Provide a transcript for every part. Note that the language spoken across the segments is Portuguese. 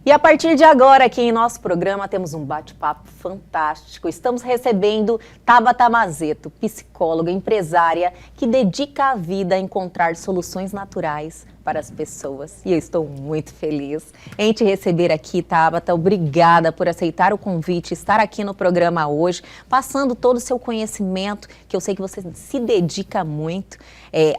E a partir de agora, aqui em nosso programa, temos um bate-papo fantástico. Estamos recebendo Tabata Mazeto, psicóloga, empresária, que dedica a vida a encontrar soluções naturais para as pessoas. E eu estou muito feliz em te receber aqui, Tabata. Obrigada por aceitar o convite, estar aqui no programa hoje, passando todo o seu conhecimento, que eu sei que você se dedica muito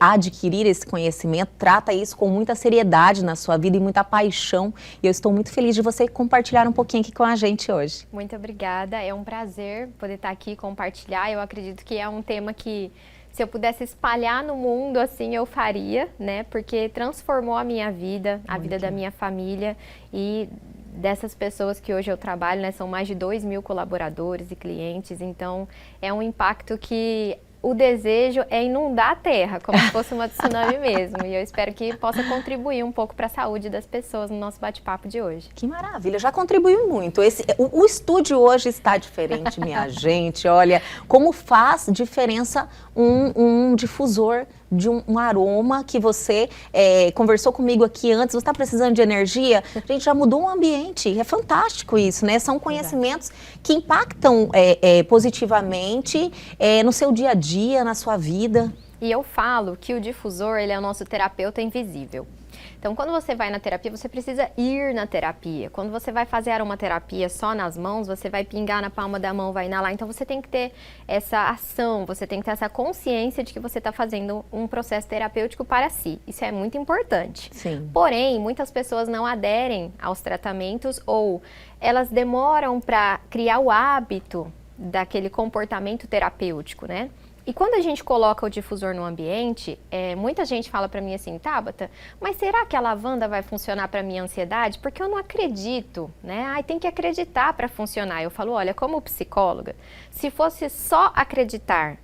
a adquirir esse conhecimento, trata isso com muita seriedade na sua vida e muita paixão. E eu estou muito feliz de você compartilhar um pouquinho aqui com a gente hoje. Muito obrigada, é um prazer poder estar aqui e compartilhar. Eu acredito que é um tema que, se eu pudesse espalhar no mundo, assim, eu faria, né? Porque transformou a minha vida, a vida da minha família e dessas pessoas que hoje eu trabalho, né? São mais de 2.000 colaboradores e clientes, então é um impacto que o desejo é inundar a terra, como se fosse uma tsunami mesmo. E eu espero que possa contribuir um pouco para a saúde das pessoas no nosso bate-papo de hoje. Que maravilha, já contribuiu muito. O estúdio hoje está diferente, minha gente. Olha, como faz diferença um difusor de um aroma que você conversou comigo aqui antes. Você está precisando de energia? A gente já mudou o ambiente. É fantástico isso, né? São conhecimentos que impactam positivamente no seu dia a dia, na sua vida. E eu falo que o difusor, ele é o nosso terapeuta invisível. Então, quando você vai na terapia, você precisa ir na terapia. Quando você vai fazer aromaterapia só nas mãos, você vai pingar na palma da mão, vai inalar. Então, você tem que ter essa ação, você tem que ter essa consciência de que você está fazendo um processo terapêutico para si. Isso é muito importante. Sim. Porém, muitas pessoas não aderem aos tratamentos ou elas demoram para criar o hábito daquele comportamento terapêutico, né? E quando a gente coloca o difusor no ambiente, muita gente fala pra mim assim, Tabata, mas será que a lavanda vai funcionar pra minha ansiedade? Porque eu não acredito, né? Ai, tem que acreditar pra funcionar. Eu falo, olha, como psicóloga, se fosse só acreditar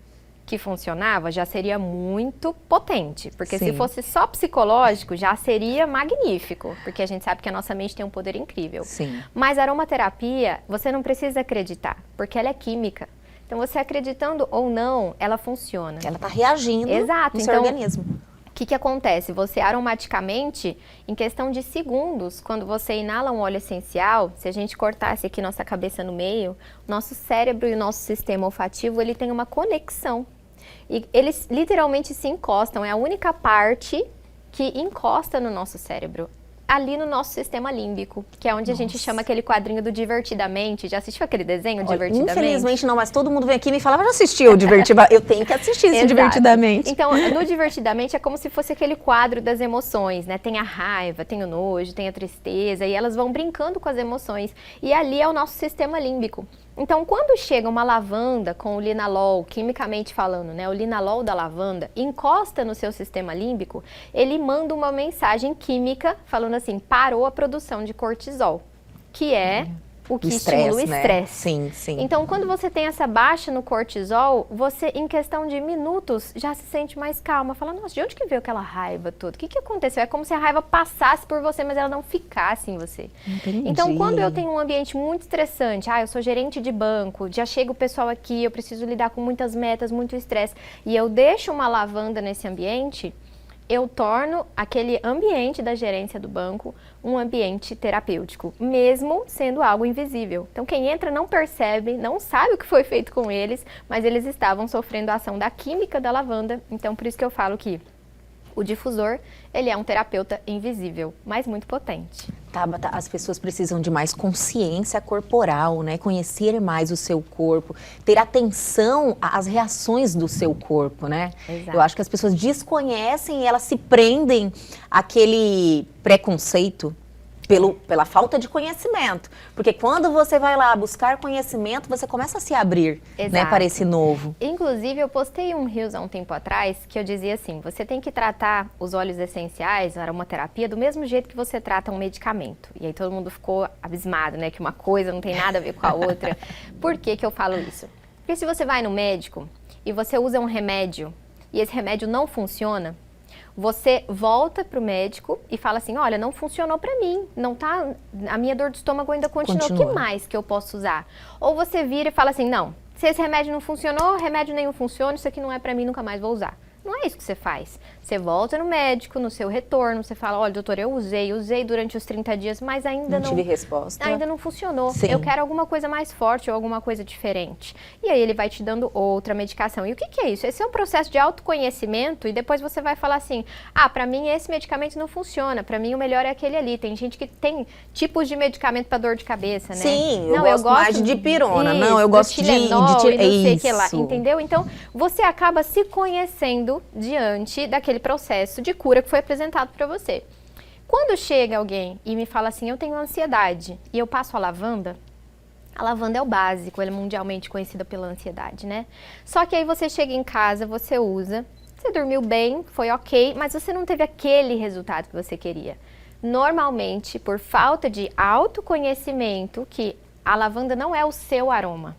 que funcionava, já seria muito potente. Porque Sim. se fosse só psicológico, já seria magnífico. Porque a gente sabe que a nossa mente tem um poder incrível. Sim. Mas a aromaterapia, você não precisa acreditar, porque ela é química. Então, você acreditando ou não, ela funciona. Ela está reagindo no seu organismo. O que acontece? Você aromaticamente, em questão de segundos, quando você inala um óleo essencial, se a gente cortasse aqui nossa cabeça no meio, nosso cérebro e o nosso sistema olfativo, ele tem uma conexão. E eles literalmente se encostam, é a única parte que encosta no nosso cérebro. Ali no nosso sistema límbico, que é onde a gente chama aquele quadrinho do Divertidamente. Já assistiu aquele desenho, Divertidamente? Infelizmente não, mas todo mundo vem aqui e me fala, já assistiu o Divertidamente? Eu tenho que assistir esse Divertidamente. Então, no Divertidamente é como se fosse aquele quadro das emoções, né? Tem a raiva, tem o nojo, tem a tristeza, e elas vão brincando com as emoções. E ali é o nosso sistema límbico. Então, quando chega uma lavanda com o linalol, quimicamente falando, né, o linalol da lavanda, encosta no seu sistema límbico, ele manda uma mensagem química falando assim, parou a produção de cortisol, que é o que estimula o estresse. Né? Sim, sim. Então, quando você tem essa baixa no cortisol, você, em questão de minutos, já se sente mais calma. Fala, nossa, de onde que veio aquela raiva toda? O que aconteceu? É como se a raiva passasse por você, mas ela não ficasse em você. Entendi. Então, quando eu tenho um ambiente muito estressante, eu sou gerente de banco, já chega o pessoal aqui, eu preciso lidar com muitas metas, muito estresse, e eu deixo uma lavanda nesse ambiente, eu torno aquele ambiente da gerência do banco um ambiente terapêutico, mesmo sendo algo invisível. Então, quem entra não percebe, não sabe o que foi feito com eles, mas eles estavam sofrendo a ação da química da lavanda. Então, por isso que eu falo que o difusor, ele é um terapeuta invisível, mas muito potente. Tabata, as pessoas precisam de mais consciência corporal, né? Conhecer mais o seu corpo, ter atenção às reações do seu corpo, né? Exato. Eu acho que as pessoas desconhecem e elas se prendem àquele preconceito pela falta de conhecimento. Porque quando você vai lá buscar conhecimento, você começa a se abrir, né, para esse novo. Inclusive, eu postei um Reels há um tempo atrás que eu dizia assim, você tem que tratar os óleos essenciais, a aromaterapia, do mesmo jeito que você trata um medicamento. E aí todo mundo ficou abismado, né, que uma coisa não tem nada a ver com a outra. Por que que eu falo isso? Porque se você vai no médico e você usa um remédio e esse remédio não funciona, você volta pro médico e fala assim, olha, não funcionou pra mim, não tá, a minha dor de estômago ainda continua, o que mais que eu posso usar? Ou você vira e fala assim, não, se esse remédio não funcionou, remédio nenhum funciona, isso aqui não é pra mim, nunca mais vou usar. Não é isso que você faz. Você volta no médico, no seu retorno, você fala, olha, doutor, eu usei durante os 30 dias, mas ainda não tive resposta. Ainda não funcionou. Sim. Eu quero alguma coisa mais forte ou alguma coisa diferente. E aí ele vai te dando outra medicação. E o que é isso? Esse é um processo de autoconhecimento e depois você vai falar assim, pra mim esse medicamento não funciona, pra mim o melhor é aquele ali. Tem gente que tem tipos de medicamento pra dor de cabeça, né? Sim, eu gosto mais de dipirona. Isso, não, eu gosto de Tilenol, e não sei o que lá, isso. entendeu? Então, você acaba se conhecendo diante daquele processo de cura que foi apresentado para você. Quando chega alguém e me fala assim, eu tenho ansiedade, e eu passo a lavanda é o básico, ela é mundialmente conhecida pela ansiedade, né? Só que aí você chega em casa, você usa, você dormiu bem, foi ok, mas você não teve aquele resultado que você queria. Normalmente, por falta de autoconhecimento, que a lavanda não é o seu aroma.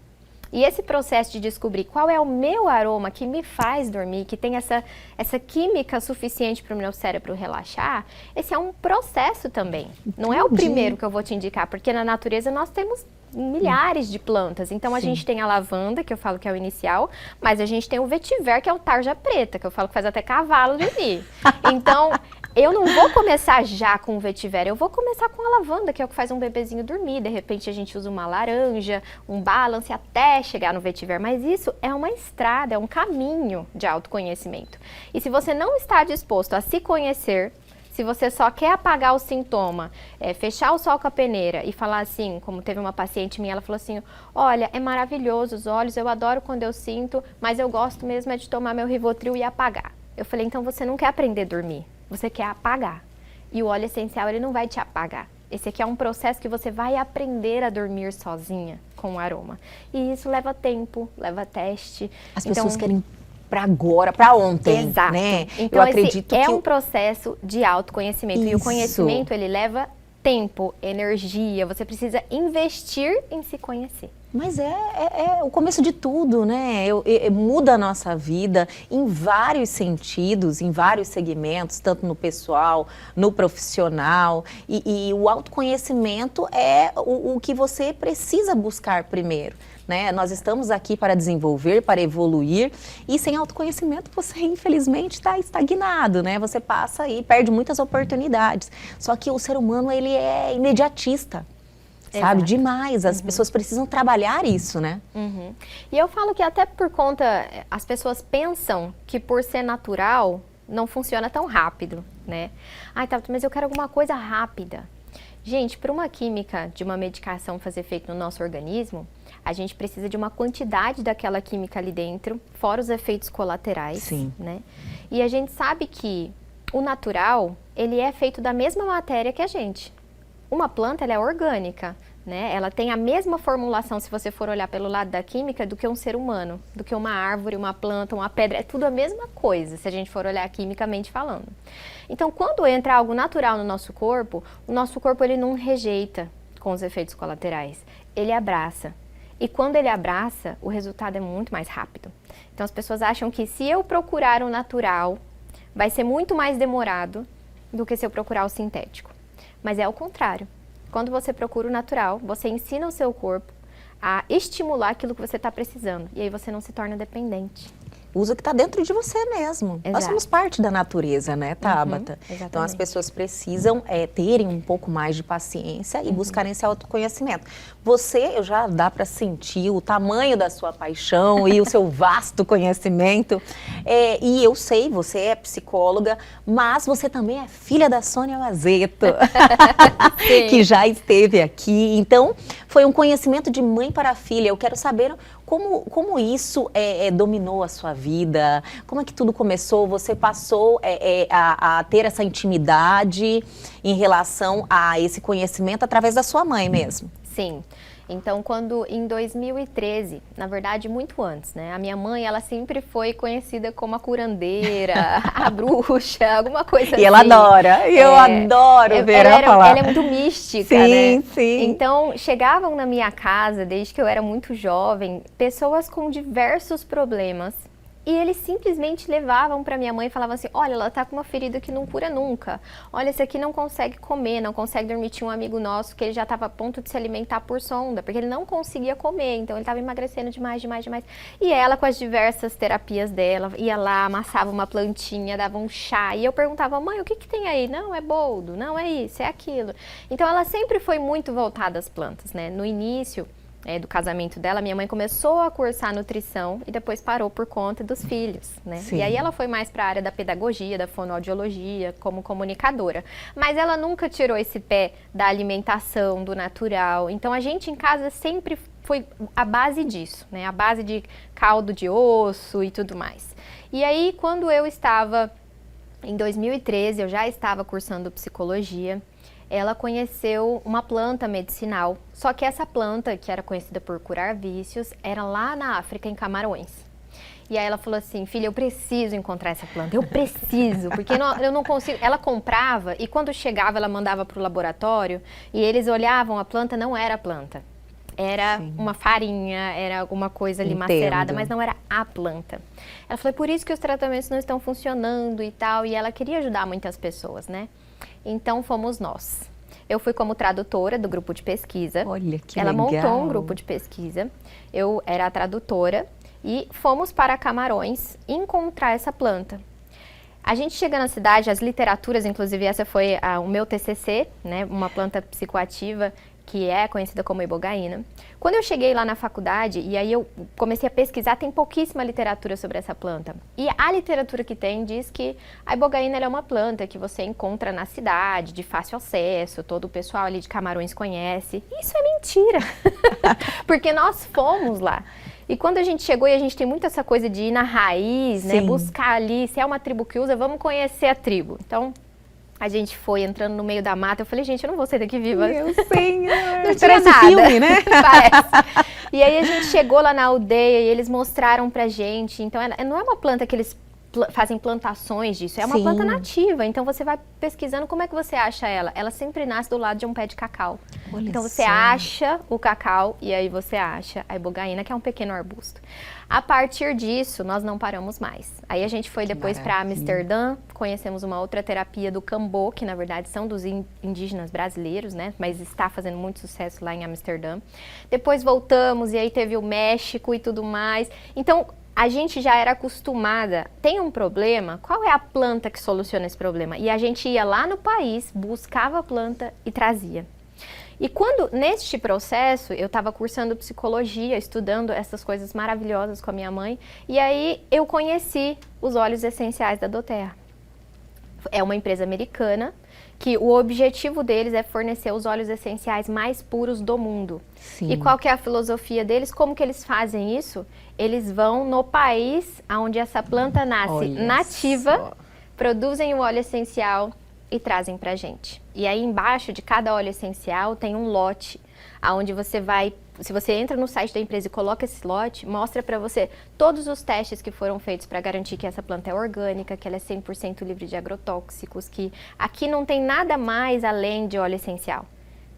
E esse processo de descobrir qual é o meu aroma que me faz dormir, que tem essa química suficiente para o meu cérebro relaxar, esse é um processo também. Não é o primeiro que eu vou te indicar, porque na natureza nós temos milhares de plantas. Então, a gente tem a lavanda, que eu falo que é o inicial, mas a gente tem o vetiver, que é o tarja preta, que eu falo que faz até cavalo dormir. Então, eu não vou começar já com o vetiver, eu vou começar com a lavanda, que é o que faz um bebezinho dormir. De repente, a gente usa uma laranja, um balance, até chegar no vetiver. Mas isso é uma estrada, é um caminho de autoconhecimento. E se você não está disposto a se conhecer, se você só quer apagar o sintoma, fechar o sol com a peneira e falar assim, como teve uma paciente minha, ela falou assim, olha, é maravilhoso os olhos, eu adoro quando eu sinto, mas eu gosto mesmo é de tomar meu Rivotril e apagar. Eu falei, então você não quer aprender a dormir, você quer apagar. E o óleo essencial, ele não vai te apagar. Esse aqui é um processo que você vai aprender a dormir sozinha com o aroma. E isso leva tempo, leva teste. As pessoas querem para agora, para ontem, exato, né? Então, eu acredito é que um processo de autoconhecimento. Isso. E o conhecimento, ele leva tempo, energia. Você precisa investir em se conhecer. Mas é o começo de tudo, né? Muda a nossa vida em vários sentidos, em vários segmentos, tanto no pessoal, no profissional. E o autoconhecimento é o que você precisa buscar primeiro, né? Nós estamos aqui para desenvolver, para evoluir, e sem autoconhecimento você, infelizmente, está estagnado, né? Você passa e perde muitas oportunidades. Só que o ser humano, ele é imediatista. Sabe? Exato. Demais. As pessoas precisam trabalhar isso, né? E eu falo que até por conta, as pessoas pensam que por ser natural, não funciona tão rápido, né? Ai, tá, mas eu quero alguma coisa rápida. Gente, para uma química de uma medicação fazer efeito no nosso organismo, a gente precisa de uma quantidade daquela química ali dentro, fora os efeitos colaterais, Sim. né? E a gente sabe que o natural, ele é feito da mesma matéria que a gente. Uma planta, ela é orgânica, né? Ela tem a mesma formulação, se você for olhar pelo lado da química, do que um ser humano, do que uma árvore, uma planta, uma pedra, é tudo a mesma coisa, se a gente for olhar quimicamente falando. Então, quando entra algo natural no nosso corpo, o nosso corpo, ele não rejeita com os efeitos colaterais, ele abraça. E quando ele abraça, o resultado é muito mais rápido. Então, as pessoas acham que se eu procurar o natural, vai ser muito mais demorado do que se eu procurar o sintético. Mas é o contrário. Quando você procura o natural, você ensina o seu corpo a estimular aquilo que você está precisando. E aí você não se torna dependente. Usa o que está dentro de você mesmo. Exato. Nós somos parte da natureza, né, Tabata? Então as pessoas precisam terem um pouco mais de paciência e buscarem esse autoconhecimento. Eu já dá para sentir o tamanho da sua paixão e o seu vasto conhecimento. E eu sei, você é psicóloga, mas você também é filha da Sônia Mazeto, que já esteve aqui. Então, foi um conhecimento de mãe para filha. Eu quero saber como isso dominou a sua vida, como é que tudo começou, você passou a ter essa intimidade em relação a esse conhecimento através da sua mãe mesmo? Sim. Então, em 2013, na verdade, muito antes, né? A minha mãe, ela sempre foi conhecida como a curandeira, a bruxa, alguma coisa assim. E ela adora, eu adoro ver ela falar. Ela é muito mística, sim, né? Sim. Então, chegavam na minha casa, desde que eu era muito jovem, pessoas com diversos problemas E eles simplesmente levavam para minha mãe e falavam assim, olha, ela tá com uma ferida que não cura nunca. Olha, esse aqui não consegue comer, não consegue dormir. Tinha um amigo nosso que ele já estava a ponto de se alimentar por sonda, porque ele não conseguia comer, então ele estava emagrecendo demais. E ela, com as diversas terapias dela, ia lá, amassava uma plantinha, dava um chá. E eu perguntava, mãe, o que tem aí? Não, é boldo, não é isso, é aquilo. Então ela sempre foi muito voltada às plantas, né? No início do casamento dela, minha mãe começou a cursar nutrição e depois parou por conta dos filhos, né? Sim. E aí ela foi mais para a área da pedagogia, da fonoaudiologia, como comunicadora. Mas ela nunca tirou esse pé da alimentação, do natural. Então a gente em casa sempre foi a base disso, né? A base de caldo de osso e tudo mais. E aí, quando eu estava em 2013, eu já estava cursando psicologia. Ela conheceu uma planta medicinal, só que essa planta, que era conhecida por curar vícios, era lá na África, em Camarões. E aí ela falou assim, filha, eu preciso encontrar essa planta, eu preciso, porque eu não consigo. Ela comprava e quando chegava ela mandava para o laboratório e eles olhavam, a planta não era a planta. Era Sim. uma farinha, era alguma coisa ali macerada, mas não era a planta. Ela falou, por isso que os tratamentos não estão funcionando e tal, e ela queria ajudar muitas pessoas, né? Então fomos nós. Eu fui como tradutora do grupo de pesquisa. Olha que Ela legal. montou um grupo de pesquisa. Eu era a tradutora e fomos para Camarões encontrar essa planta. A gente chega na cidade, as literaturas, inclusive essa foi o meu TCC, né, uma planta psicoativa que é conhecida como ibogaína. Quando eu cheguei lá na faculdade, e aí eu comecei a pesquisar, tem pouquíssima literatura sobre essa planta. E a literatura que tem diz que a ibogaína é uma planta que você encontra na cidade, de fácil acesso, todo o pessoal ali de Camarões conhece. Isso é mentira, porque nós fomos lá. E quando a gente chegou, e a gente tem muito essa coisa de ir na raiz, né, buscar ali, se é uma tribo que usa, vamos conhecer a tribo. Então, a gente foi entrando no meio da mata, eu falei, gente, eu não vou sair daqui viva. Meu senhor! Não tinha nada. Filme, né? Parece. E aí a gente chegou lá na aldeia e eles mostraram pra gente, então não é uma planta que eles fazem plantações disso, é uma planta nativa, então você vai pesquisando como é que você acha ela. Ela sempre nasce do lado de um pé de cacau. Olha então você acha o cacau e aí você acha a ibogaína, que é um pequeno arbusto. A partir disso, nós não paramos mais. Aí a gente foi depois para Amsterdã, conhecemos uma outra terapia do Cambô, que na verdade são dos indígenas brasileiros, né? Mas está fazendo muito sucesso lá em Amsterdã. Depois voltamos e aí teve o México e tudo mais. Então, a gente já era acostumada, tem um problema, qual é a planta que soluciona esse problema? E a gente ia lá no país, buscava a planta e trazia. E quando, neste processo, eu estava cursando psicologia, estudando essas coisas maravilhosas com a minha mãe, e aí eu conheci os óleos essenciais da doTERRA. É uma empresa americana que o objetivo deles é fornecer os óleos essenciais mais puros do mundo. Sim. E qual que é a filosofia deles? Como que eles fazem isso? Eles vão no país onde essa planta nasce nativa, produzem o óleo essencial e trazem pra gente. E aí embaixo de cada óleo essencial tem um lote, aonde você vai, se você entra no site da empresa e coloca esse lote, mostra pra você todos os testes que foram feitos para garantir que essa planta é orgânica, que ela é 100% livre de agrotóxicos, que aqui não tem nada mais além de óleo essencial.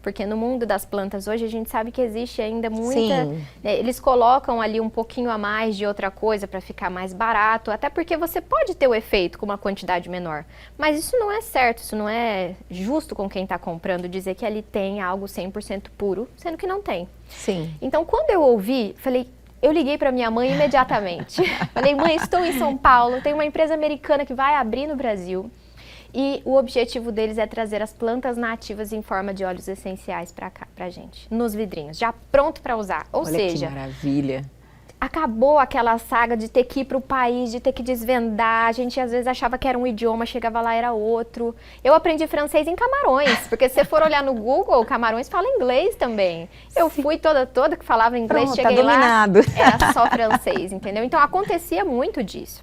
Porque no mundo das plantas hoje a gente sabe que existe ainda muita... eles colocam ali um pouquinho a mais de outra coisa para ficar mais barato, até porque você pode ter o efeito com uma quantidade menor. Mas isso não é certo, isso não é justo com quem está comprando dizer que ali tem algo 100% puro, sendo que não tem. Sim. Então quando eu ouvi, eu liguei para minha mãe imediatamente. Falei, mãe, estou em São Paulo, tem uma empresa americana que vai abrir no Brasil. E o objetivo deles é trazer as plantas nativas em forma de óleos essenciais para cá, pra gente, nos vidrinhos, já pronto para usar. Ou seja, que maravilha. Acabou aquela saga de ter que ir para o país, de ter que desvendar. A gente às vezes achava que era um idioma, chegava lá era outro. Eu aprendi francês em Camarões, porque se você for olhar no Google, Camarões fala inglês também. Eu fui toda que falava inglês, cheguei lá, era só francês, entendeu? Então acontecia muito disso.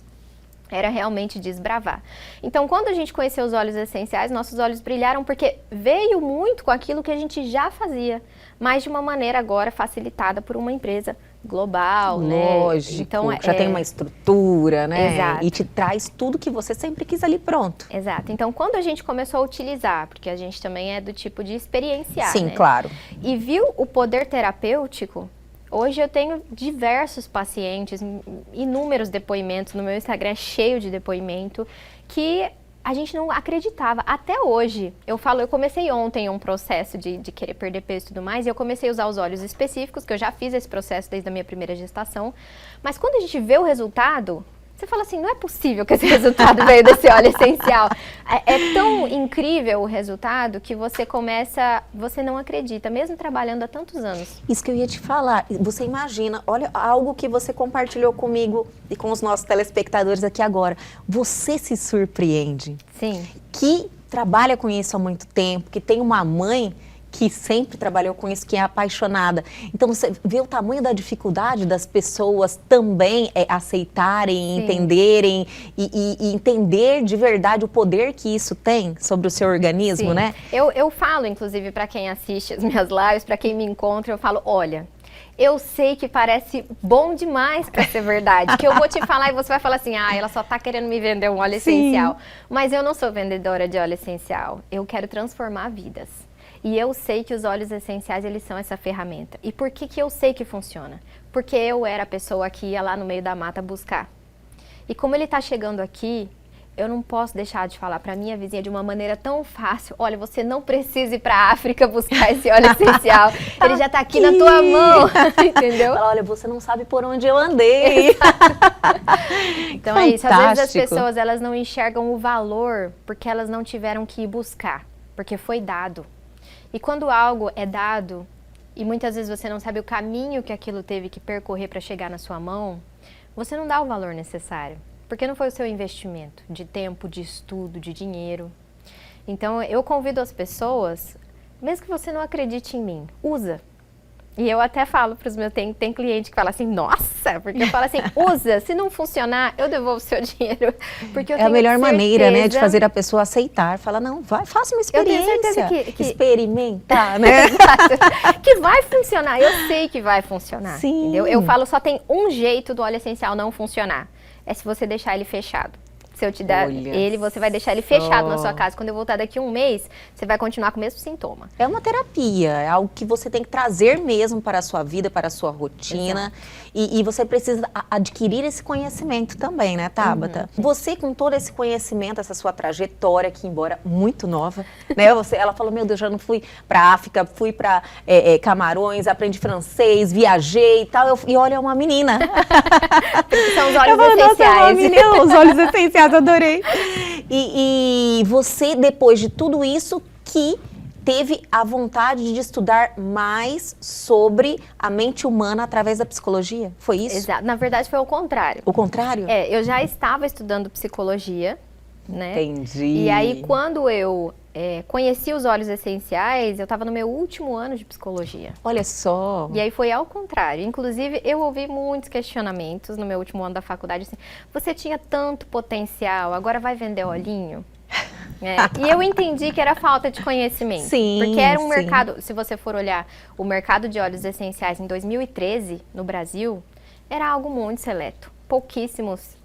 Era realmente desbravar. Então, quando a gente conheceu os óleos essenciais, nossos olhos brilharam porque veio muito com aquilo que a gente já fazia, mas de uma maneira agora facilitada por uma empresa global, lógico, né? Então, já tem uma estrutura, né? Exato. E te traz tudo que você sempre quis ali pronto. Exato. Então, quando a gente começou a utilizar, porque a gente também é do tipo de experienciar, Sim, né? claro. E viu o poder terapêutico, Hoje eu tenho diversos pacientes, inúmeros depoimentos, no meu Instagram é cheio de depoimento, que a gente não acreditava. Até hoje, eu comecei ontem um processo de querer perder peso e tudo mais, e eu comecei a usar os óleos específicos, que eu já fiz esse processo desde a minha primeira gestação, mas quando a gente vê o resultado, você fala assim, não é possível que esse resultado veio desse óleo essencial. É tão incrível o resultado que você não acredita, mesmo trabalhando há tantos anos. Isso que eu ia te falar, você imagina, olha algo que você compartilhou comigo e com os nossos telespectadores aqui agora. Você se surpreende. Sim. Que trabalha com isso há muito tempo, que tem uma mãe que sempre trabalhou com isso, que é apaixonada. Então, você vê o tamanho da dificuldade das pessoas também aceitarem, Sim. entenderem e entender de verdade o poder que isso tem sobre o seu organismo, Sim. né? Eu falo, inclusive, para quem assiste as minhas lives, para quem me encontra, eu falo, olha, eu sei que parece bom demais para ser verdade, que eu vou te falar e você vai falar assim, ela só tá querendo me vender um óleo essencial. Mas eu não sou vendedora de óleo essencial, eu quero transformar vidas. E eu sei que os óleos essenciais, eles são essa ferramenta. E por que eu sei que funciona? Porque eu era a pessoa que ia lá no meio da mata buscar. E como ele está chegando aqui, eu não posso deixar de falar para minha vizinha de uma maneira tão fácil. Olha, você não precisa ir para a África buscar esse óleo essencial. Ele já está aqui na tua mão, entendeu? Olha, você não sabe por onde eu andei. Então é isso. Às vezes as pessoas, elas não enxergam o valor porque elas não tiveram que ir buscar, porque foi dado. E quando algo é dado, e muitas vezes você não sabe o caminho que aquilo teve que percorrer para chegar na sua mão, você não dá o valor necessário, porque não foi o seu investimento de tempo, de estudo, de dinheiro. Então eu convido as pessoas, mesmo que você não acredite em mim, usa. E eu até falo para os meus, tem cliente que fala assim, nossa, porque eu falo assim, usa, se não funcionar, eu devolvo o seu dinheiro. Porque eu tenho a melhor certeza, maneira, né, de fazer a pessoa aceitar. Fala, não, vai, faça uma experiência. Eu tenho certeza que experimentar, né? Exato. Que vai funcionar, eu sei que vai funcionar. Sim. Entendeu? Eu falo, só tem um jeito do óleo essencial não funcionar, é se você deixar ele fechado. Se eu te dar ele, você vai deixar ele fechado na sua casa. Quando eu voltar daqui um mês, você vai continuar com o mesmo sintoma. É uma terapia, é algo que você tem que trazer mesmo para a sua vida, para a sua rotina. E você precisa adquirir esse conhecimento também, né, Tabata? Você, com todo esse conhecimento, essa sua trajetória, que embora muito nova, né? Ela falou, meu Deus, já não fui para África, fui para Camarões, aprendi francês, viajei e tal. E olha, é uma menina. São os óleos essenciais. Menina, os óleos essenciais, adorei. E você, depois de tudo isso, que teve a vontade de estudar mais sobre a mente humana através da psicologia? Foi isso? Exato. Na verdade, foi o contrário. O contrário? Eu já estava estudando psicologia, né? Entendi. E aí, quando eu conheci os óleos essenciais, eu estava no meu último ano de psicologia. Olha só. E aí foi ao contrário. Inclusive, eu ouvi muitos questionamentos no meu último ano da faculdade, assim, você tinha tanto potencial, agora vai vender olhinho? E eu entendi que era falta de conhecimento. Sim, porque era um mercado, se você for olhar o mercado de óleos essenciais em 2013, no Brasil, era algo muito seleto. Pouquíssimos,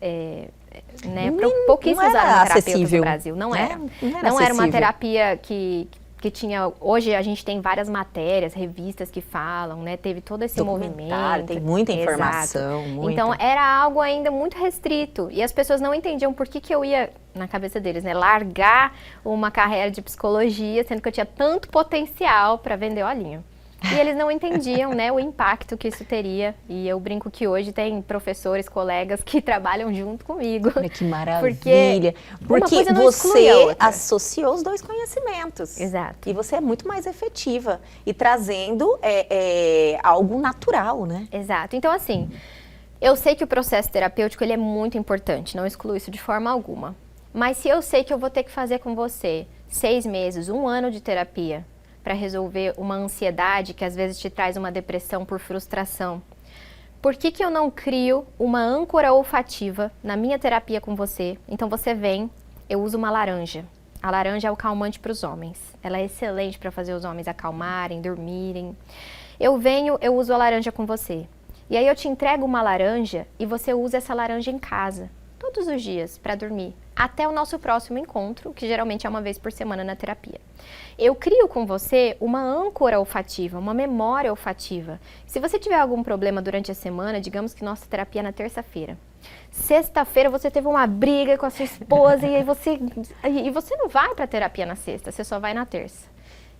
pouquíssimos terapeutas no Brasil. Não era. Não era uma terapia que tinha... Hoje a gente tem várias matérias, revistas que falam, né? Teve todo esse movimento. Tem muita informação. Muita. Então, era algo ainda muito restrito. E as pessoas não entendiam por que eu ia, na cabeça deles, né? Largar uma carreira de psicologia, sendo que eu tinha tanto potencial para vender olhinho. E eles não entendiam, né, o impacto que isso teria. E eu brinco que hoje tem professores, colegas que trabalham junto comigo. Olha que maravilha. Porque você associou os dois conhecimentos. Exato. E você é muito mais efetiva. E trazendo algo natural, né? Exato. Então, assim, eu sei que o processo terapêutico ele é muito importante. Não excluo isso de forma alguma. Mas se eu sei que eu vou ter que fazer com você 6 meses, 1 ano de terapia, para resolver uma ansiedade que às vezes te traz uma depressão por frustração. Por que eu não crio uma âncora olfativa na minha terapia com você? Então você vem, eu uso uma laranja. A laranja é o calmante para os homens. Ela é excelente para fazer os homens acalmarem, dormirem. Eu venho, eu uso a laranja com você. E aí eu te entrego uma laranja e você usa essa laranja em casa, todos os dias, para dormir. até o nosso próximo encontro, que geralmente é uma vez por semana na terapia. Eu crio com você uma âncora olfativa, uma memória olfativa. Se você tiver algum problema durante a semana, digamos que nossa terapia é na terça-feira. Sexta-feira você teve uma briga com a sua esposa e você não vai para terapia na sexta, você só vai na terça.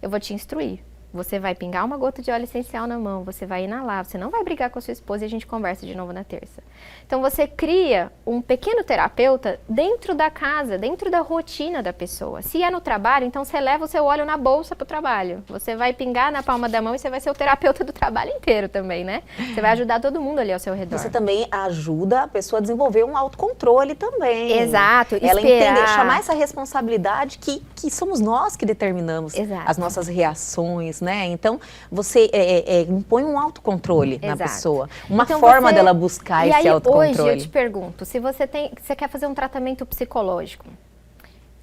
Eu vou te instruir. Você vai pingar uma gota de óleo essencial na mão, você vai inalar, você não vai brigar com a sua esposa e a gente conversa de novo na terça. Então você cria um pequeno terapeuta dentro da casa, dentro da rotina da pessoa. Se é no trabalho, então você leva o seu óleo na bolsa para o trabalho. Você vai pingar na palma da mão e você vai ser o terapeuta do trabalho inteiro também, né? Você vai ajudar todo mundo ali ao seu redor. Você também ajuda a pessoa a desenvolver um autocontrole também. Exato. Ela entender, chamar essa responsabilidade que somos nós que determinamos as nossas reações, né? Então, você impõe um autocontrole na pessoa. Uma forma dela buscar esse autocontrole. Hoje eu te pergunto, se você quer fazer um tratamento psicológico,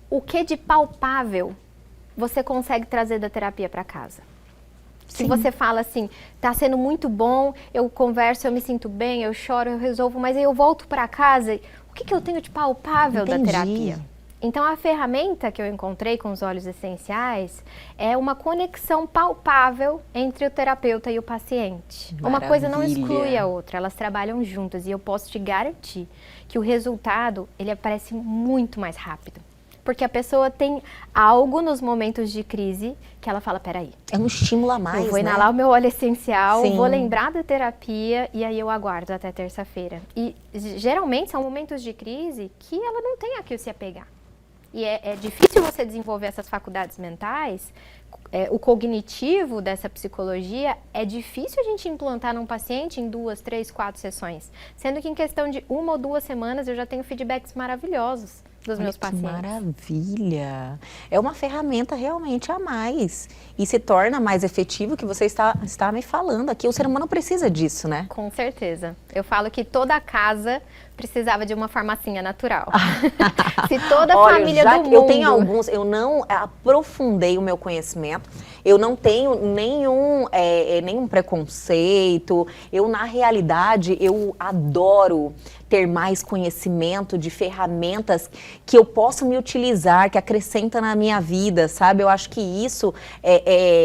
o que de palpável você consegue trazer da terapia para casa? Se você fala assim, tá sendo muito bom, eu converso, eu me sinto bem, eu choro, eu resolvo, mas aí eu volto para casa, o que eu tenho de palpável da terapia? Então, a ferramenta que eu encontrei com os óleos essenciais é uma conexão palpável entre o terapeuta e o paciente. Maravilha. Uma coisa não exclui a outra, elas trabalham juntas e eu posso te garantir que o resultado, ele aparece muito mais rápido. Porque a pessoa tem algo nos momentos de crise que ela fala, peraí. É um estímulo a mais, eu vou inalar o meu óleo essencial, vou lembrar da terapia e aí eu aguardo até terça-feira. E geralmente são momentos de crise que ela não tem a que se apegar. E é difícil você desenvolver essas faculdades mentais, o cognitivo dessa psicologia é difícil a gente implantar num paciente em 2, 3, 4 sessões. Sendo que em questão de 1 ou 2 semanas eu já tenho feedbacks maravilhosos dos meus pacientes. Maravilha! É uma ferramenta realmente a mais. E se torna mais efetivo, que você está me falando aqui. O ser humano precisa disso, né? Com certeza. Eu falo que toda casa precisava de uma farmacinha natural. Se toda família do mundo... Eu tenho alguns, eu não aprofundei o meu conhecimento, eu não tenho nenhum preconceito, na realidade, eu adoro ter mais conhecimento de ferramentas que eu posso me utilizar, que acrescenta na minha vida, sabe? Eu acho que isso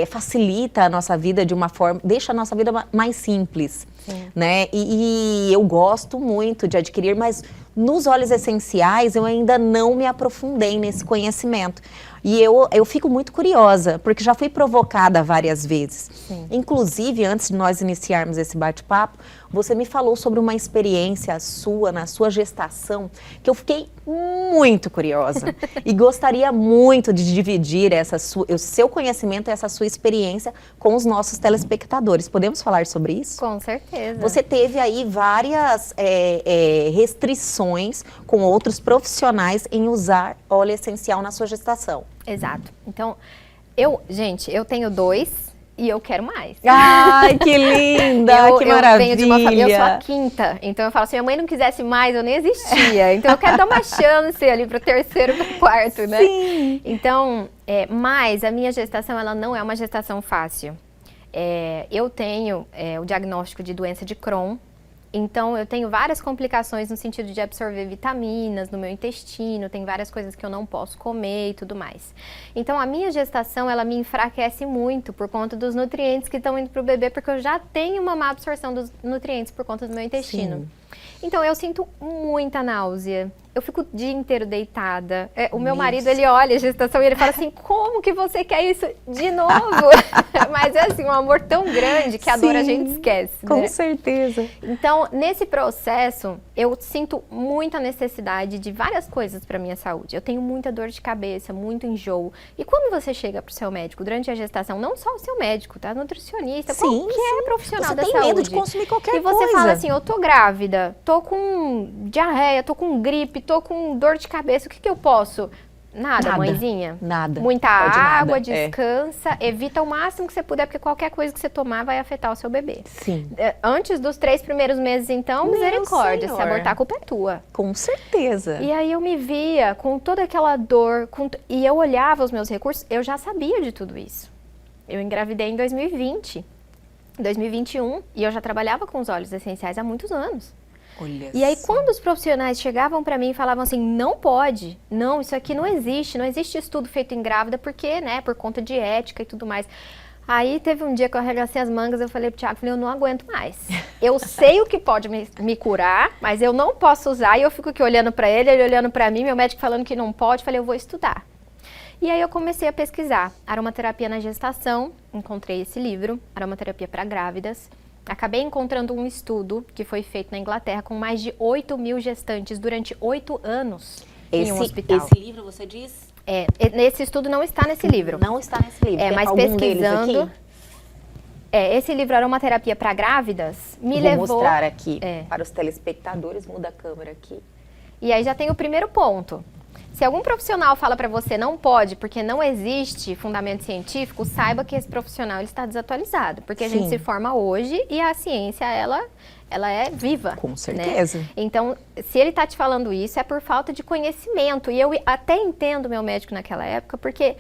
facilita a nossa vida de uma forma, deixa a nossa vida mais simples, né? E eu gosto muito de adquirir, mas nos óleos essenciais eu ainda não me aprofundei nesse conhecimento. E eu fico muito curiosa, porque já fui provocada várias vezes. Inclusive, antes de nós iniciarmos esse bate-papo, você me falou sobre uma experiência sua, na sua gestação, que eu fiquei muito curiosa. E gostaria muito de dividir o seu conhecimento e essa sua experiência com os nossos telespectadores. Podemos falar sobre isso? Com certeza. Você teve aí várias restrições com outros profissionais em usar óleo essencial na sua gestação. Exato. Então, eu tenho 2 e eu quero mais. Ai, que linda, que maravilha. Eu sou a quinta, então eu falo, se minha mãe não quisesse mais, eu nem existia. Então eu quero dar uma chance ali pro 3º, pro 4º, né? Sim. Então, mas a minha gestação, ela não é uma gestação fácil. Eu tenho o diagnóstico de doença de Crohn. Então, eu tenho várias complicações no sentido de absorver vitaminas no meu intestino, tem várias coisas que eu não posso comer e tudo mais. Então, a minha gestação, ela me enfraquece muito por conta dos nutrientes que estão indo para o bebê, porque eu já tenho uma má absorção dos nutrientes por conta do meu intestino. Sim. Então, eu sinto muita náusea. Eu fico o dia inteiro deitada. O meu marido, ele olha a gestação e ele fala assim, como que você quer isso de novo? Mas é assim, um amor tão grande que a dor a gente esquece, né? Com certeza. Então, nesse processo, eu sinto muita necessidade de várias coisas para minha saúde. Eu tenho muita dor de cabeça, muito enjoo. E quando você chega pro seu médico durante a gestação, não só o seu médico, tá? Nutricionista, qualquer profissional da saúde. Você tem medo de consumir qualquer coisa. E você fala assim, eu tô grávida, tô com diarreia, tô com gripe, tô com dor de cabeça, o que eu posso? Nada, mãezinha? Nada. Muita água, descansa, evita o máximo que você puder, porque qualquer coisa que você tomar vai afetar o seu bebê. Sim. Antes dos 3 primeiros meses, então, misericórdia, se abortar, a culpa é tua. Com certeza. E aí eu me via com toda aquela dor, e eu olhava os meus recursos, eu já sabia de tudo isso. Eu engravidei em 2020, 2021, e eu já trabalhava com os óleos essenciais há muitos anos. Olha E aí, só. quando os profissionais chegavam para mim e falavam assim, não pode, não, isso aqui não existe estudo feito em grávida, porque, né, por conta de ética e tudo mais. Aí teve um dia que eu arregacei as mangas, eu falei pro Thiago, eu não aguento mais. Eu sei o que pode me curar, mas eu não posso usar. E eu fico aqui olhando para ele olhando para mim, meu médico falando que não pode, falei, eu vou estudar. E aí eu comecei a pesquisar aromaterapia na gestação, encontrei esse livro, Aromaterapia para Grávidas. Acabei encontrando um estudo que foi feito na Inglaterra com mais de 8.000 gestantes durante 8 anos em um hospital. Esse livro, você diz? Nesse estudo não está nesse livro. Não está nesse livro. Tem Mas algum deles pesquisando... aqui? Esse livro Aromaterapia para Grávidas me Vou levou... mostrar aqui para os telespectadores. Muda a câmera aqui. E aí já tem o primeiro ponto. Se algum profissional fala para você não pode porque não existe fundamento científico, saiba que esse profissional ele está desatualizado. Porque a gente se forma hoje e a ciência, ela é viva. Com certeza. Né? Então, se ele está te falando isso, é por falta de conhecimento. E eu até entendo meu médico naquela época, porque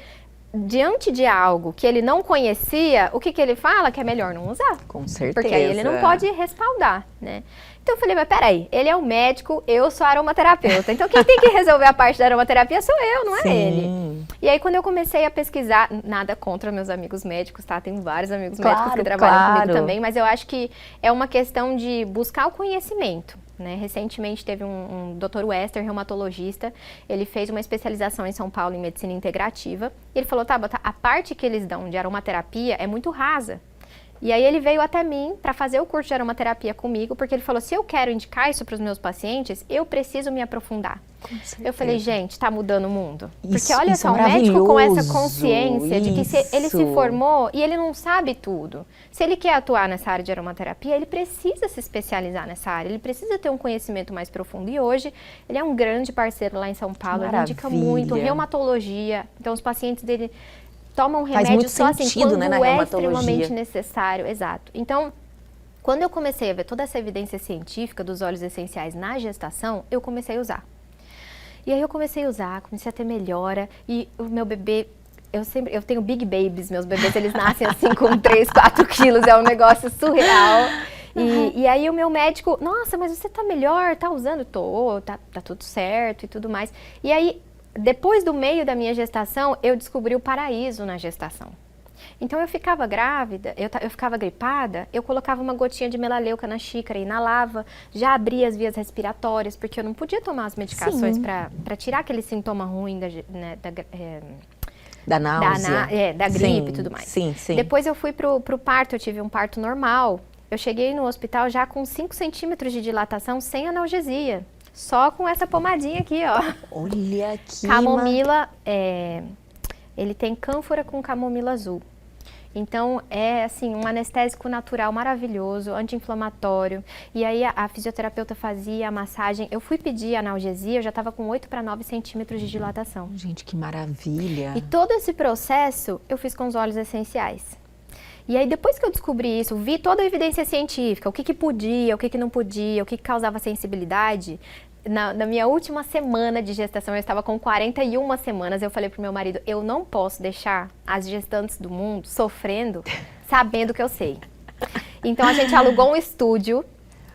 diante de algo que ele não conhecia, o que ele fala? Que é melhor não usar. Com certeza. Porque aí ele não pode respaldar, né? Então eu falei, mas peraí, ele é o médico, eu sou a aromaterapeuta. Então quem tem que resolver a parte da aromaterapia sou eu, não é ele. E aí quando eu comecei a pesquisar, nada contra meus amigos médicos, tá? Tem vários amigos médicos que trabalham comigo também, mas eu acho que é uma questão de buscar o conhecimento. Né? Recentemente teve um Dr. Wester, reumatologista, ele fez uma especialização em São Paulo em medicina integrativa. E ele falou, Tabata, a parte que eles dão de aromaterapia é muito rasa. E aí ele veio até mim para fazer o curso de aromaterapia comigo, porque ele falou, se eu quero indicar isso para os meus pacientes, eu preciso me aprofundar. Eu falei, gente, tá mudando o mundo. Porque olha só, um médico com essa consciência de que ele se formou e ele não sabe tudo. Se ele quer atuar nessa área de aromaterapia, ele precisa se especializar nessa área, ele precisa ter um conhecimento mais profundo. E hoje, ele é um grande parceiro lá em São Paulo, ele indica muito reumatologia. Então, os pacientes dele tomam remédio só assim, quando é extremamente necessário. Exato. Então, quando eu comecei a ver toda essa evidência científica dos óleos essenciais na gestação, eu comecei a usar. E aí eu comecei a usar, comecei a ter melhora. E o meu bebê, eu tenho big babies, meus bebês, eles nascem assim com 3, 4 quilos, é um negócio surreal. E aí o meu médico, nossa, mas você tá melhor, tá usando? Tá tudo certo e tudo mais. E aí, depois do meio da minha gestação, eu descobri o paraíso na gestação. Então eu ficava grávida, eu ficava gripada, eu colocava uma gotinha de melaleuca na xícara, inalava, já abria as vias respiratórias, porque eu não podia tomar as medicações para tirar aquele sintoma ruim da náusea. Da gripe e tudo mais. Sim. Depois eu fui pro parto, eu tive um parto normal. Eu cheguei no hospital já com 5 centímetros de dilatação, sem analgesia. Só com essa pomadinha aqui, ó. Olha aqui. Camomila, ele tem cânfora com camomila azul. Então, é assim, um anestésico natural maravilhoso, anti-inflamatório. E aí, a fisioterapeuta fazia a massagem. Eu fui pedir analgesia, eu já estava com 8 para 9 centímetros de dilatação. Gente, que maravilha. E todo esse processo, eu fiz com os óleos essenciais. E aí, depois que eu descobri isso, vi toda a evidência científica, o que podia, o que não podia, o que causava sensibilidade. Na minha última semana de gestação, eu estava com 41 semanas, eu falei pro meu marido, eu não posso deixar as gestantes do mundo sofrendo, sabendo que eu sei. Então, a gente alugou um estúdio,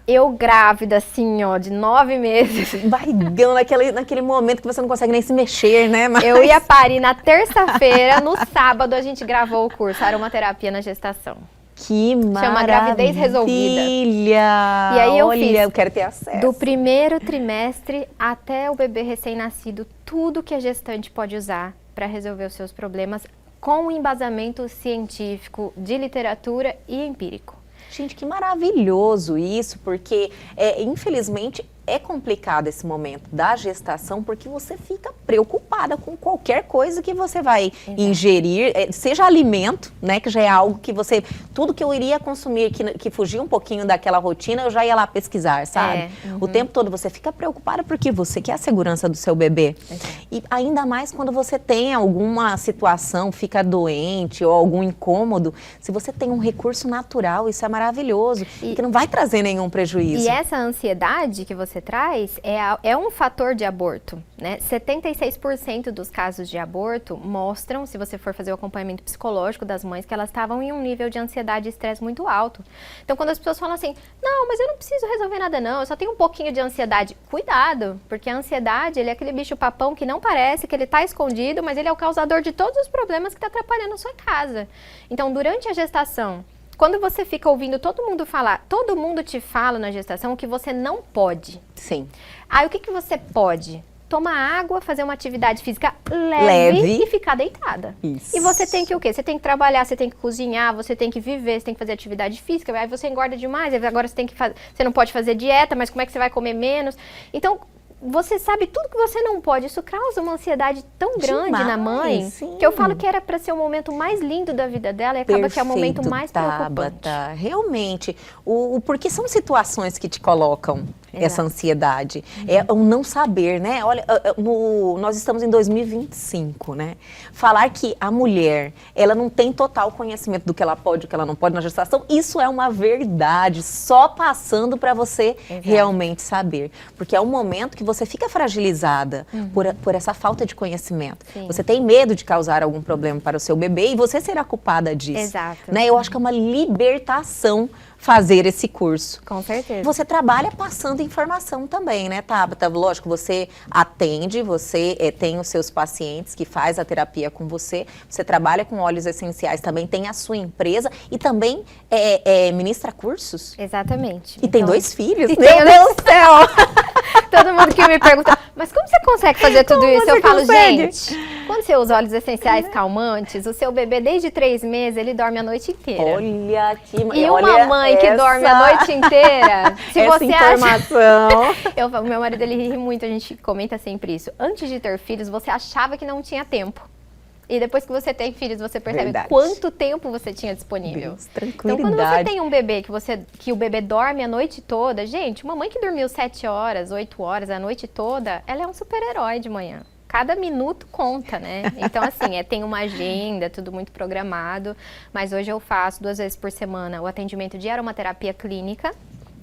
eu grávida, assim, ó, de 9 meses. Barrigão, naquele momento que você não consegue nem se mexer, né? Mas... Eu ia parir na terça-feira, no sábado a gente gravou o curso Aromaterapia na Gestação. Que maravilha! Chama Gravidez Resolvida. E aí eu quero ter acesso. Do primeiro trimestre até o bebê recém-nascido, tudo que a gestante pode usar para resolver os seus problemas com um embasamento científico, de literatura e empírico. Gente, que maravilhoso isso, porque infelizmente é complicado esse momento da gestação, porque você fica preocupada com qualquer coisa que você vai ingerir, seja alimento, né, que já é algo que tudo que eu iria consumir, que fugia um pouquinho daquela rotina, eu já ia lá pesquisar, sabe? O tempo todo você fica preocupada porque você quer a segurança do seu bebê. E ainda mais quando você tem alguma situação, fica doente ou algum incômodo, se você tem um recurso natural, isso é maravilhoso, e que não vai trazer nenhum prejuízo. E essa ansiedade que você você traz é um fator de aborto, né? 76% dos casos de aborto mostram, se você for fazer o acompanhamento psicológico das mães, que elas estavam em um nível de ansiedade e estresse muito alto. Então, quando as pessoas falam assim, não, mas eu não preciso resolver nada não, eu só tenho um pouquinho de ansiedade. Cuidado, porque a ansiedade, ele é aquele bicho papão que não parece, que ele está escondido, mas ele é o causador de todos os problemas que está atrapalhando a sua casa. Então, durante a gestação, quando você fica ouvindo todo mundo falar, todo mundo te fala na gestação o que você não pode. Sim. Aí o que você pode? Tomar água, fazer uma atividade física leve e ficar deitada. Isso. E você tem que o quê? Você tem que trabalhar, você tem que cozinhar, você tem que viver, você tem que fazer atividade física, aí você engorda demais, agora você tem que fazer, você não pode fazer dieta, mas como é que você vai comer menos? Então, você sabe tudo que você não pode. Isso causa uma ansiedade tão grande na mãe, sim. que eu falo que era para ser o momento mais lindo da vida dela e acaba que é o momento mais preocupante. Realmente, porque são situações que te colocam essa ansiedade. É o não saber, né? Olha, nós estamos em 2025, né? Falar que a mulher, ela não tem total conhecimento do que ela pode, do que ela não pode na gestação, isso é uma verdade, só passando para você realmente saber. Porque é um momento que você fica fragilizada por essa falta de conhecimento. Sim. Você tem medo de causar algum problema para o seu bebê e você será culpada disso. Exato. Né? Eu acho que é uma libertação fazer esse curso. Com certeza. Você trabalha passando informação também, né, Tabata? Lógico, você atende, você tem os seus pacientes que faz a terapia com você trabalha com óleos essenciais, também tem a sua empresa e também ministra cursos? Exatamente. E tem 2 filhos? Meu Deus do céu! Todo mundo que me pergunta, mas como você consegue fazer tudo isso? Eu falo, gente, quando você usa óleos essenciais calmantes, o seu bebê desde 3 meses, ele dorme a noite inteira. Olha que... E uma mãe que dorme a noite inteira, se essa você informação... acha... Meu marido, ele ri muito, a gente comenta sempre isso. Antes de ter filhos, você achava que não tinha tempo. E depois que você tem filhos, você percebe quanto tempo você tinha disponível. Deus, tranquilidade. Então, quando você tem um bebê que o bebê dorme a noite toda, gente, uma mãe que dormiu 7 horas, 8 horas a noite toda, ela é um super-herói de manhã. Cada minuto conta, né? Então, assim, tem uma agenda, tudo muito programado. Mas hoje eu faço 2 vezes por semana o atendimento de aromaterapia clínica.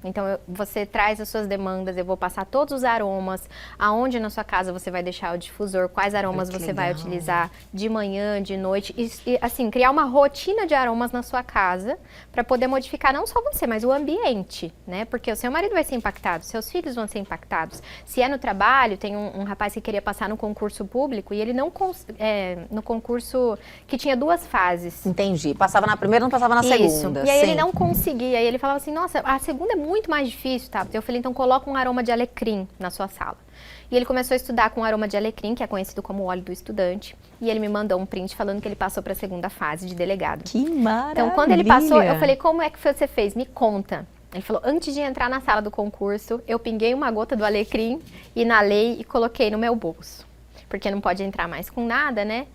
Então, você traz as suas demandas, eu vou passar todos os aromas, aonde na sua casa você vai deixar o difusor, quais aromas você vai utilizar de manhã, de noite. E, assim, criar uma rotina de aromas na sua casa para poder modificar não só você, mas o ambiente, né? Porque o seu marido vai ser impactado, seus filhos vão ser impactados. Se é no trabalho, tem um rapaz que queria passar no concurso público e ele não... no concurso que tinha 2 fases. Entendi. Passava na primeira, não passava na segunda. E aí ele não conseguia. Aí ele falava assim, nossa, a segunda é muito mais difícil, tá? Eu falei, então coloca um aroma de alecrim na sua sala. E ele começou a estudar com aroma de alecrim, que é conhecido como óleo do estudante. E ele me mandou um print falando que ele passou para a segunda fase de delegado. Que maravilha! Então, quando ele passou, eu falei, como é que você fez? Me conta. Ele falou, antes de entrar na sala do concurso, eu pinguei uma gota do alecrim, inalei e coloquei no meu bolso. Porque não pode entrar mais com nada, né?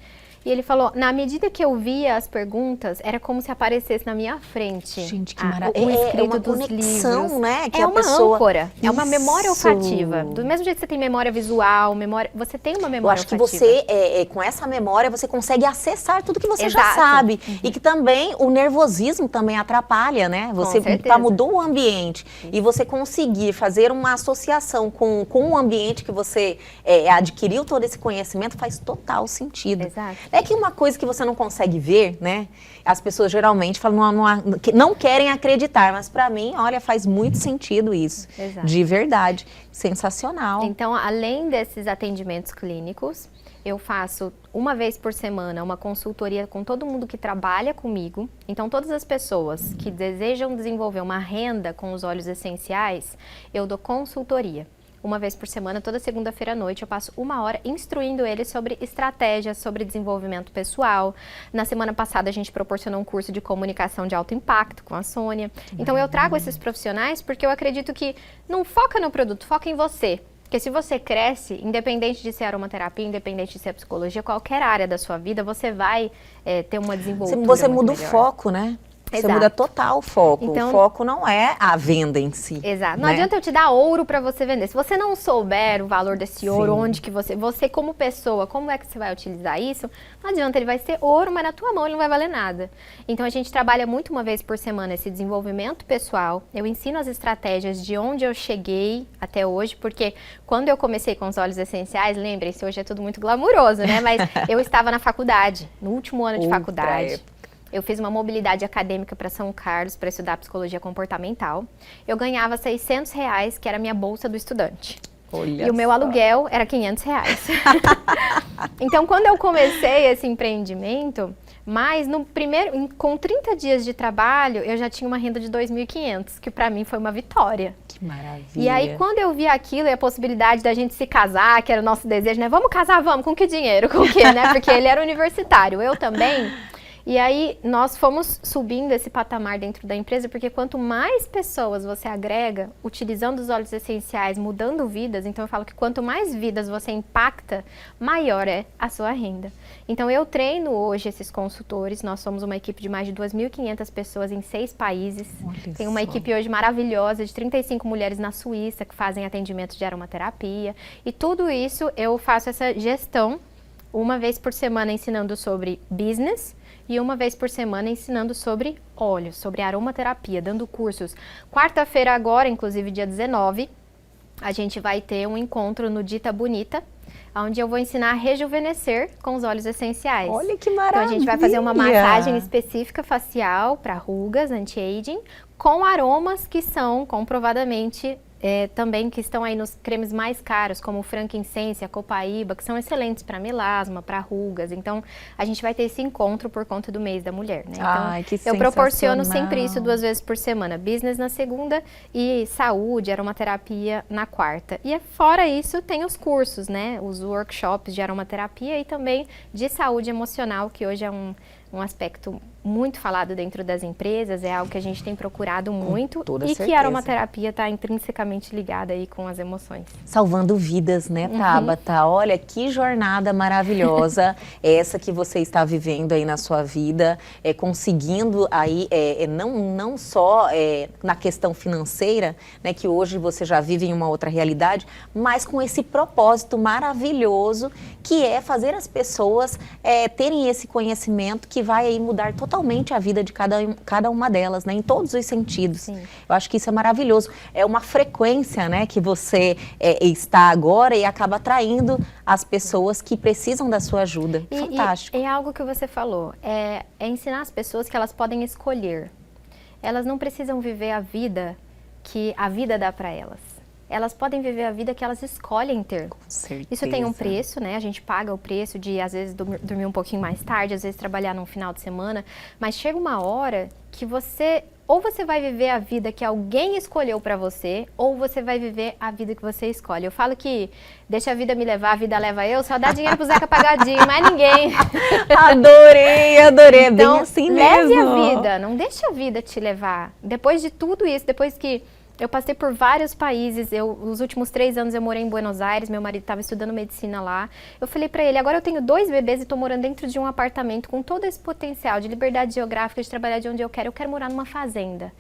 E ele falou, na medida que eu via as perguntas, era como se aparecesse na minha frente. Gente, que maravilha. O escrito uma dos conexão, livros. né? Que é a uma pessoa... âncora, é uma Isso. memória olfativa. Do mesmo jeito que você tem memória visual, você tem uma memória olfativa. Eu acho que você, com essa memória, você consegue acessar tudo que você já sabe. E que também, o nervosismo também atrapalha, né? Você mudou o ambiente. E você conseguir fazer uma associação com o ambiente que você adquiriu todo esse conhecimento faz total sentido. Exato. É que uma coisa que você não consegue ver, né? As pessoas geralmente falam, não querem acreditar, mas para mim, olha, faz muito sentido isso. Exato. De verdade. Sensacional. Então, além desses atendimentos clínicos, eu faço 1 vez por semana uma consultoria com todo mundo que trabalha comigo. Então, todas as pessoas que desejam desenvolver uma renda com os óleos essenciais, eu dou consultoria. 1 vez por semana, toda segunda-feira à noite, eu passo 1 hora instruindo eles sobre estratégias, sobre desenvolvimento pessoal. Na semana passada, a gente proporcionou um curso de comunicação de alto impacto com a Sônia. Então, eu trago esses profissionais porque eu acredito que não foca no produto, foca em você. Porque se você cresce, independente de ser aromaterapia, independente de ser psicologia, qualquer área da sua vida, você vai ter uma desenvoltura Você muda muito o melhor. foco, né? Você Exato. muda total o foco. Então, o foco não é a venda em si. Exato. Não né? adianta eu te dar ouro para você vender. Se você não souber o valor desse ouro, Sim. onde que você como pessoa, como é que você vai utilizar isso, não adianta, ele vai ser ouro, mas na tua mão ele não vai valer nada. Então a gente trabalha muito uma vez por semana esse desenvolvimento pessoal. Eu ensino as estratégias de onde eu cheguei até hoje, porque quando eu comecei com os óleos essenciais, lembrem-se, hoje é tudo muito glamuroso, né? Mas eu estava na faculdade, no último ano de Outra faculdade. época. Eu fiz uma mobilidade acadêmica para São Carlos para estudar psicologia comportamental. Eu ganhava R$600, que era a minha bolsa do estudante. Olha E o meu só. aluguel era R$500. Então, quando eu comecei esse empreendimento, mas com 30 dias de trabalho, eu já tinha uma renda de R$2.500, que para mim foi uma vitória. Que maravilha. E aí, quando eu vi aquilo e a possibilidade da gente se casar, que era o nosso desejo, né? Vamos casar, vamos, com que dinheiro? Com o quê, né? Porque ele era universitário, eu também. E aí, nós fomos subindo esse patamar dentro da empresa, porque quanto mais pessoas você agrega, utilizando os óleos essenciais, mudando vidas, então eu falo que quanto mais vidas você impacta, maior é a sua renda. Então, eu treino hoje esses consultores, nós somos uma equipe de mais de 2.500 pessoas em 6 países. Olha Tem uma só. equipe hoje maravilhosa de 35 mulheres na Suíça que fazem atendimento de aromaterapia. E tudo isso eu faço essa gestão uma vez por semana ensinando sobre business e uma vez por semana ensinando sobre óleo, sobre aromaterapia, dando cursos. Quarta-feira agora, inclusive dia 19, a gente vai ter um encontro no Dita Bonita, onde eu vou ensinar a rejuvenescer com os óleos essenciais. Olha que Então maravilha. a gente vai fazer uma massagem específica facial para rugas, anti-aging, com aromas que são comprovadamente também que estão aí nos cremes mais caros, como o frankincense, a copaíba, que são excelentes para melasma, para rugas. Então, a gente vai ter esse encontro por conta do mês da mulher, né? Então, Ai, que eu proporciono sensacional. sempre isso 2 vezes por semana. Business na segunda e saúde, aromaterapia na quarta. E fora isso, tem os cursos, né? Os workshops de aromaterapia e também de saúde emocional, que hoje é um aspecto muito falado dentro das empresas, é algo que a gente tem procurado muito toda e que certeza. a aromaterapia está intrinsecamente ligada aí com as emoções. Salvando vidas, né, Tabata? Olha, que jornada maravilhosa essa que você está vivendo aí na sua vida, conseguindo aí, não só na questão financeira, né, que hoje você já vive em uma outra realidade, mas com esse propósito maravilhoso que é fazer as pessoas terem esse conhecimento que vai aí mudar totalmente a vida de cada uma delas, né, em todos os sentidos. Sim. Eu acho que isso é maravilhoso. É uma frequência, né, que você está agora e acaba atraindo as pessoas que precisam da sua ajuda. Fantástico. E é algo que você falou, é ensinar as pessoas que elas podem escolher. Elas não precisam viver a vida que a vida dá para elas. Elas podem viver a vida que elas escolhem ter. Com certeza. Isso tem um preço, né? A gente paga o preço de, às vezes, dormir um pouquinho mais tarde, às vezes trabalhar no final de semana, mas chega uma hora que ou você vai viver a vida que alguém escolheu pra você, ou você vai viver a vida que você escolhe. Eu falo que deixa a vida me levar, a vida leva eu, só dá dinheiro pro Zeca Pagadinho, mais ninguém. Adorei, é Então, bem assim leve mesmo. a vida, não deixe a vida te levar. Depois de tudo isso, depois que eu passei por vários países, nos últimos 3 anos eu morei em Buenos Aires, meu marido estava estudando medicina lá. Eu falei pra ele, agora eu tenho 2 bebês e tô morando dentro de um apartamento com todo esse potencial de liberdade geográfica, de trabalhar de onde eu quero morar numa fazenda.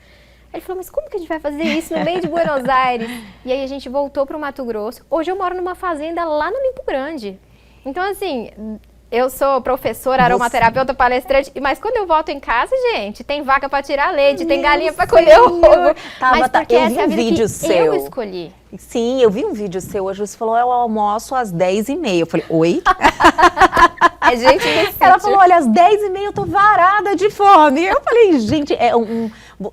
Ele falou, mas como que a gente vai fazer isso no meio de Buenos Aires? E aí a gente voltou pro Mato Grosso. Hoje eu moro numa fazenda lá no Limpo Grande. Então assim, eu sou professora, aromaterapeuta, palestrante, mas quando eu volto em casa, gente, tem vaca para tirar leite, tem galinha para colher o ovo. Mas porque eu vi essa é a um vida vídeo que seu. eu escolhi. Sim, eu vi um vídeo seu hoje, você falou, eu almoço às 10h30. Eu falei, oi? É gente desse Ela sítio. falou, olha, às 10h30 eu tô varada de fome. Eu falei, gente,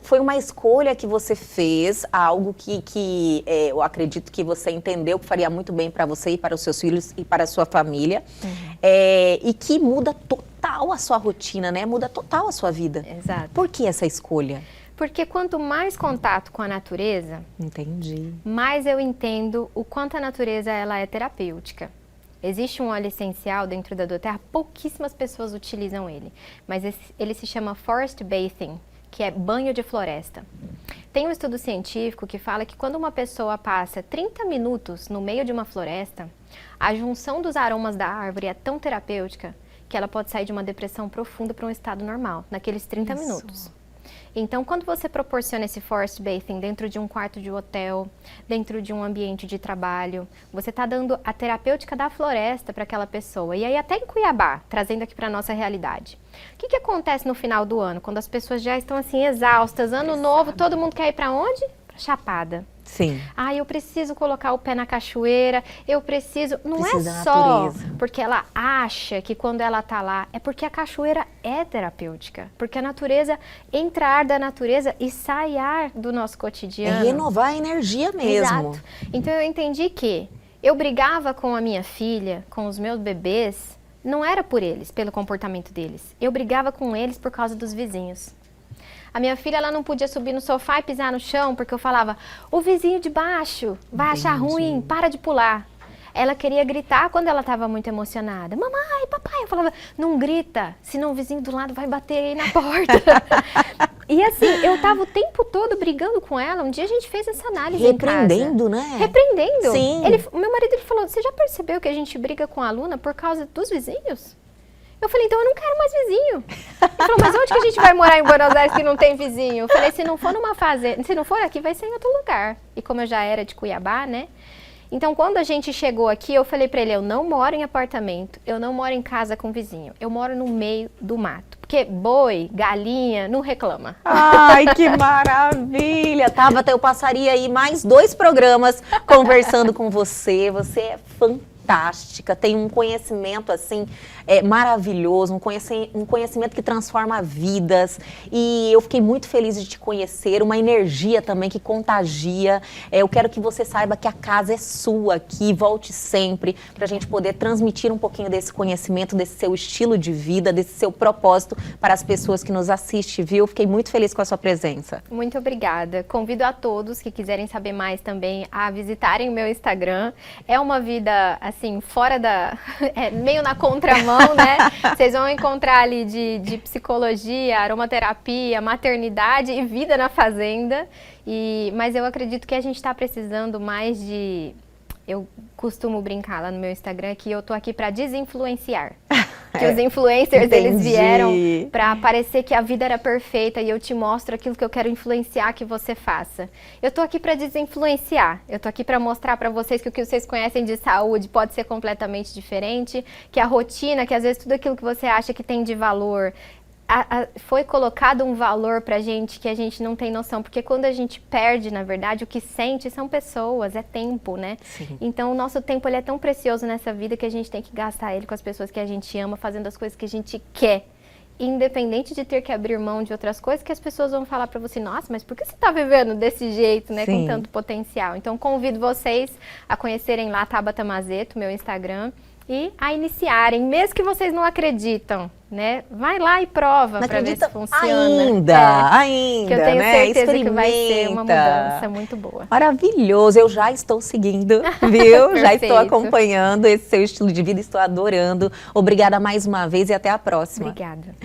foi uma escolha que você fez, algo que eu acredito que você entendeu que faria muito bem para você e para os seus filhos e para a sua família. E que muda total a sua rotina, né? Muda total a sua vida. Exato. Por que essa escolha? Porque quanto mais contato com a natureza, Entendi. mais eu entendo o quanto a natureza ela é terapêutica. Existe um óleo essencial dentro da doTERRA, pouquíssimas pessoas utilizam ele, mas ele se chama Forest Bathing, que é banho de floresta. Tem um estudo científico que fala que quando uma pessoa passa 30 minutos no meio de uma floresta, a junção dos aromas da árvore é tão terapêutica que ela pode sair de uma depressão profunda para um estado normal, naqueles 30 minutos. Então, quando você proporciona esse forest bathing dentro de um quarto de hotel, dentro de um ambiente de trabalho, você está dando a terapêutica da floresta para aquela pessoa. E aí até em Cuiabá, trazendo aqui para a nossa realidade. O que acontece no final do ano, quando as pessoas já estão assim exaustas, ano novo, todo mundo quer ir para onde? Pra Chapada. Sim. Ah, eu preciso colocar o pé na cachoeira, eu preciso... Não Precisa é da só natureza. porque ela acha que quando ela tá lá, é porque a cachoeira é terapêutica. Porque a natureza, entra ar da natureza e sai ar do nosso É cotidiano. renovar a energia mesmo. Exato. Então eu entendi que eu brigava com a minha filha, com os meus bebês, não era por eles, pelo comportamento deles. Eu brigava com eles por causa dos vizinhos. A minha filha, ela não podia subir no sofá e pisar no chão, porque eu falava, o vizinho de baixo vai achar ruim, para de pular. Ela queria gritar quando ela estava muito emocionada. Mamãe, papai. Eu falava, não grita, senão o vizinho do lado vai bater aí na porta. E assim, eu estava o tempo todo brigando com ela. Um dia a gente fez essa análise em casa. Repreendendo, né? Repreendendo. Sim. Meu marido ele falou, você já percebeu que a gente briga com a aluna por causa dos vizinhos? Eu falei, então eu não quero mais vizinho. Ele falou, mas onde que a gente vai morar em Buenos Aires que não tem vizinho? Eu falei, se não for numa fazenda, se não for aqui, vai ser em outro lugar. E como eu já era de Cuiabá, né? Então, quando a gente chegou aqui, eu falei pra ele, eu não moro em apartamento, eu não moro em casa com vizinho, eu moro no meio do mato. Porque boi, galinha, não reclama. Ai, que maravilha! Tabata, eu passaria aí mais 2 programas conversando com você. Você é fantástica, tem um conhecimento assim maravilhoso, um conhecimento que transforma vidas, e eu fiquei muito feliz de te conhecer, uma energia também que contagia. Eu quero que você saiba que a casa é sua aqui, volte sempre, para a gente poder transmitir um pouquinho desse conhecimento, desse seu estilo de vida, desse seu propósito para as pessoas que nos assistem, viu? Fiquei muito feliz com a sua presença. Muito obrigada. Convido a todos que quiserem saber mais também a visitarem o meu Instagram. É uma vida, assim, fora da... meio na contramão, né? Vocês vão encontrar ali de psicologia, aromaterapia, maternidade e vida na fazenda. Mas eu acredito que a gente está precisando mais de... Eu costumo brincar lá no meu Instagram que eu tô aqui para desinfluenciar. Que os influencers, eles vieram para parecer que a vida era perfeita e eu te mostro aquilo que eu quero influenciar que você faça. Eu tô aqui para desinfluenciar. Eu tô aqui para mostrar para vocês que o que vocês conhecem de saúde pode ser completamente diferente, que a rotina, que às vezes tudo aquilo que você acha que tem de valor, foi colocado um valor pra gente que a gente não tem noção, porque quando a gente perde, na verdade, o que sente são pessoas, é tempo, né? Sim. Então o nosso tempo ele é tão precioso nessa vida que a gente tem que gastar ele com as pessoas que a gente ama, fazendo as coisas que a gente quer, independente de ter que abrir mão de outras coisas que as pessoas vão falar pra você, nossa, mas por que você tá vivendo desse jeito, né? Sim. Com tanto potencial. Então convido vocês a conhecerem lá Tabata Mazeto, meu Instagram, e a iniciarem, mesmo que vocês não acreditam, né? Vai lá e prova para ver se funciona. Ainda, que eu tenho né? certeza que vai ser uma mudança muito boa. Maravilhoso, eu já estou seguindo, viu? Já estou Perfeito. acompanhando esse seu estilo de vida, estou adorando. Obrigada mais uma vez e até a próxima. Obrigada.